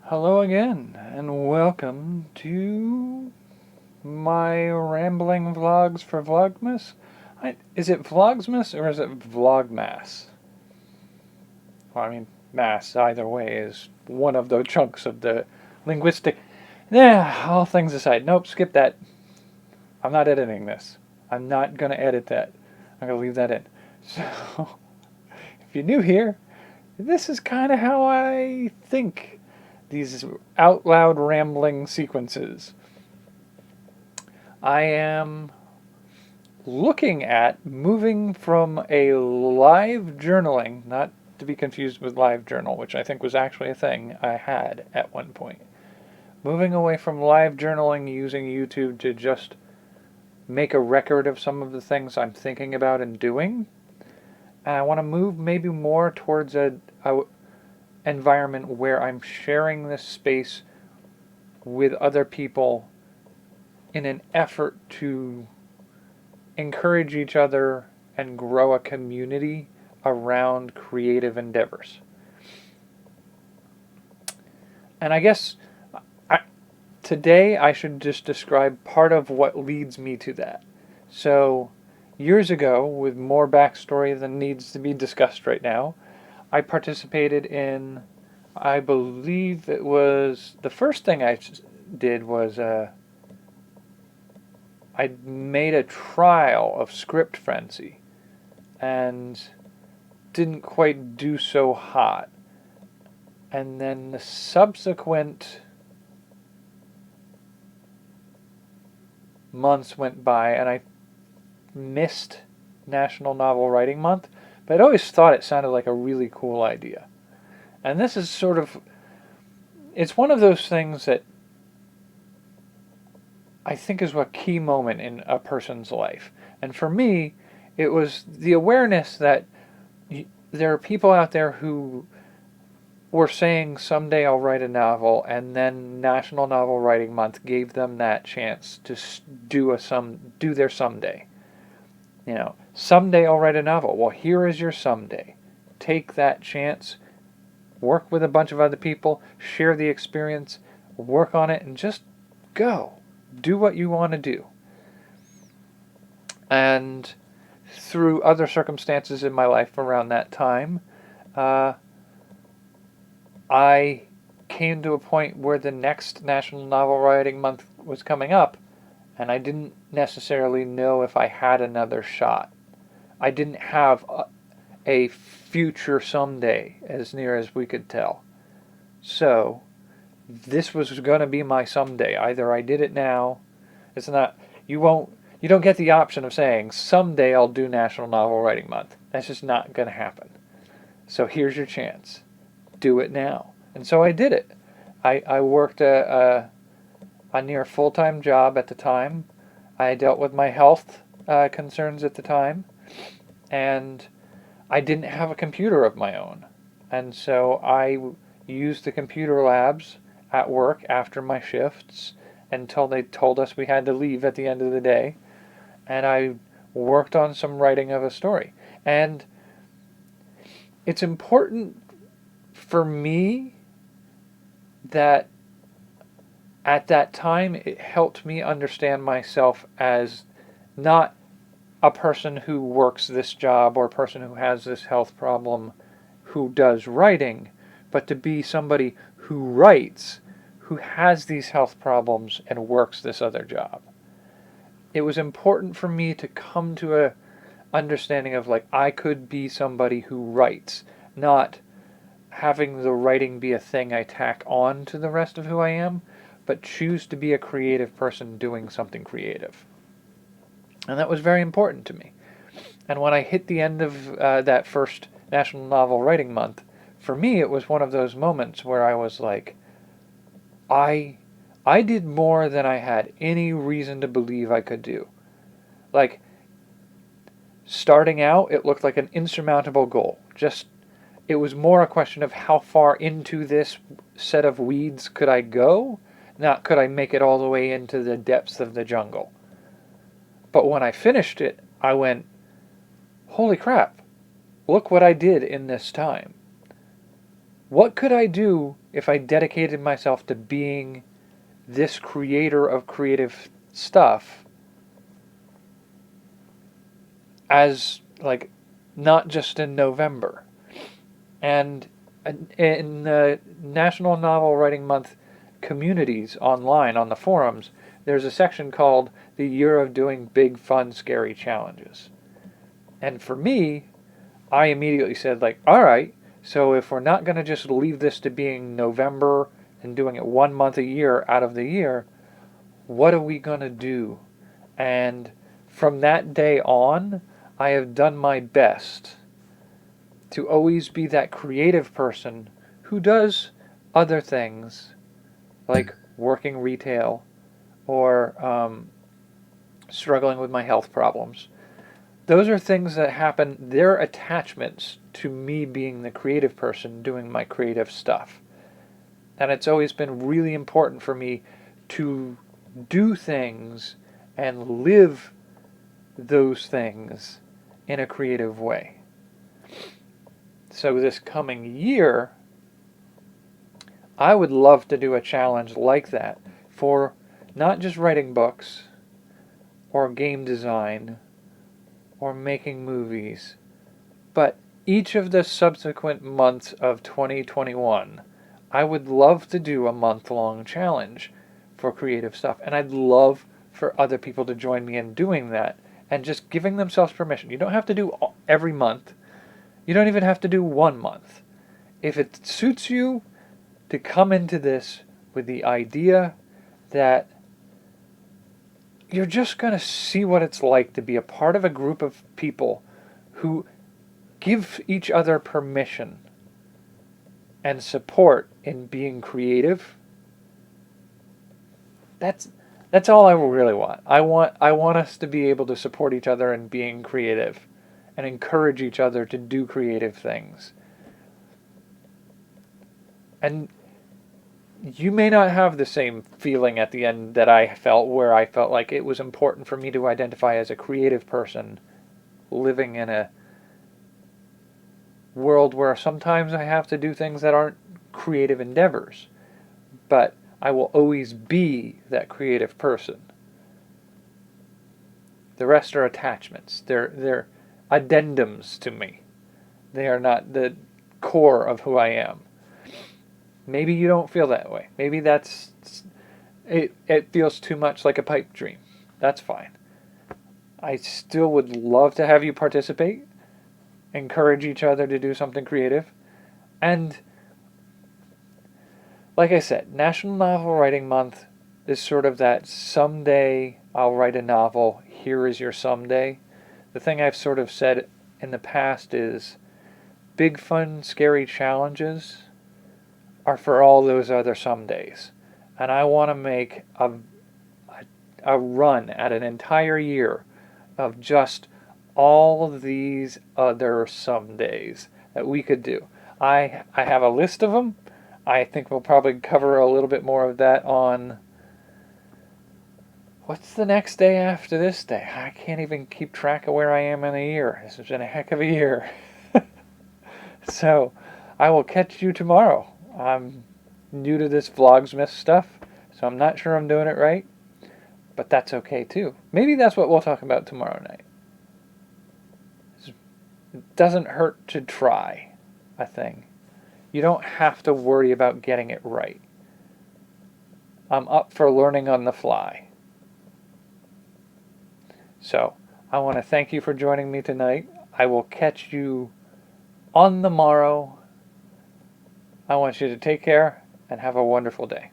Hello again, and welcome to my rambling vlogs for Vlogmas. Is it Vlogsmas or is it Vlogmas? Well, I mean, mass, either way, is one of the chunks of the linguistic. Yeah, all things aside. Nope, skip that. I'm not editing this. I'm not going to edit that. I'm going to leave that in. So, if you're new here, this is kind of how I think. These out loud rambling sequences. I am looking at moving from a live journaling, not to be confused with live journal, which I think was actually a thing I had at one point. Moving away from live journaling using YouTube to just make a record of some of the things I'm thinking about and doing. And I want to move maybe more towards a environment where I'm sharing this space with other people in an effort to encourage each other and grow a community around creative endeavors. And I guess today I should just describe part of what leads me to that. So, years ago, with more backstory than needs to be discussed right now, I participated in, I believe it was, the first thing I did was I made a trial of Script Frenzy and didn't quite do so hot. And then the subsequent months went by and I missed National Novel Writing Month, but I'd always thought it sounded like a really cool idea. And this is sort of, it's one of those things that I think is a key moment in a person's life. And for me, it was the awareness that there are people out there who were saying someday I'll write a novel, and then National Novel Writing Month gave them that chance to do their someday. You know, someday I'll write a novel. Well, here is your someday. Take that chance, work with a bunch of other people, share the experience, work on it, and just go. Do what you want to do. And through other circumstances in my life around that time, I came to a point where the next National Novel Writing Month was coming up, and I didn't necessarily know if I had another shot. I didn't have a future someday, as near as we could tell. So, this was going to be my someday. Either I did it now. It's not, you don't get the option of saying, someday I'll do National Novel Writing Month. That's just not going to happen. So here's your chance. Do it now. And so I did it. I worked a near full-time job at the time. I dealt with my health concerns at the time. And I didn't have a computer of my own. And so I used the computer labs at work after my shifts until they told us we had to leave at the end of the day. And I worked on some writing of a story. And it's important for me that at that time it helped me understand myself as not a person who works this job or a person who has this health problem who does writing, but to be somebody who writes, who has these health problems and works this other job. It was important for me to come to a understanding of, like, I could be somebody who writes, not having the writing be a thing I tack on to the rest of who I am, but choose to be a creative person doing something creative. And that was very important to me. And when I hit the end of that first National Novel Writing Month, for me it was one of those moments where I was like, I did more than I had any reason to believe I could do. Like, starting out, it looked like an insurmountable goal. It was more a question of how far into this set of weeds could I go, not could I make it all the way into the depths of the jungle. But when I finished it, I went, holy crap, look what I did in this time. what could I do if I dedicated myself to being this creator of creative stuff as, like, not just in November? And in the National Novel Writing Month communities online on the forums, there's a section called the Year of Doing Big, Fun, Scary Challenges. And for me, I immediately said, like, all right, so if we're not going to just leave this to being November and doing it 1 month a year out of the year, what are we going to do? And from that day on, I have done my best to always be that creative person who does other things, like working retail or struggling with my health problems. Those are things that happen, they're attachments to me being the creative person doing my creative stuff. And it's always been really important for me to do things and live those things in a creative way. So this coming year, I would love to do a challenge like that for not just writing books or game design or making movies, but each of the subsequent months of 2021, I would love to do a month-long challenge for creative stuff. And I'd love for other people to join me in doing that and just giving themselves permission. You don't have to do every month. You don't even have to do 1 month. If it suits you to come into this with the idea that you're just going to see what it's like to be a part of a group of people who give each other permission and support in being creative, that's all I really want. I want us to be able to support each other in being creative and encourage each other to do creative things. And you may not have the same feeling at the end that I felt, where I felt like it was important for me to identify as a creative person living in a world where sometimes I have to do things that aren't creative endeavors. But I will always be that creative person. The rest are attachments. They're addendums to me. They are not the core of who I am. Maybe you don't feel that way. Maybe it feels too much like a pipe dream. That's fine. I still would love to have you participate, encourage each other to do something creative. And like I said, National Novel Writing Month is sort of that someday I'll write a novel, here is your someday. The thing I've sort of said in the past is big, fun, scary challenges are for all those other somedays. And I want to make a run at an entire year of just all of these other somedays that we could do. I have a list of them. I think we'll probably cover a little bit more of that on... What's the next day after this day? I can't even keep track of where I am in a year. This has been a heck of a year. So, I will catch you tomorrow. I'm new to this vlogsmas stuff, so I'm not sure I'm doing it right. But that's okay too. Maybe that's what we'll talk about tomorrow night. It doesn't hurt to try a thing. You don't have to worry about getting it right. I'm up for learning on the fly. So, I want to thank you for joining me tonight. I will catch you on the morrow. I want you to take care and have a wonderful day.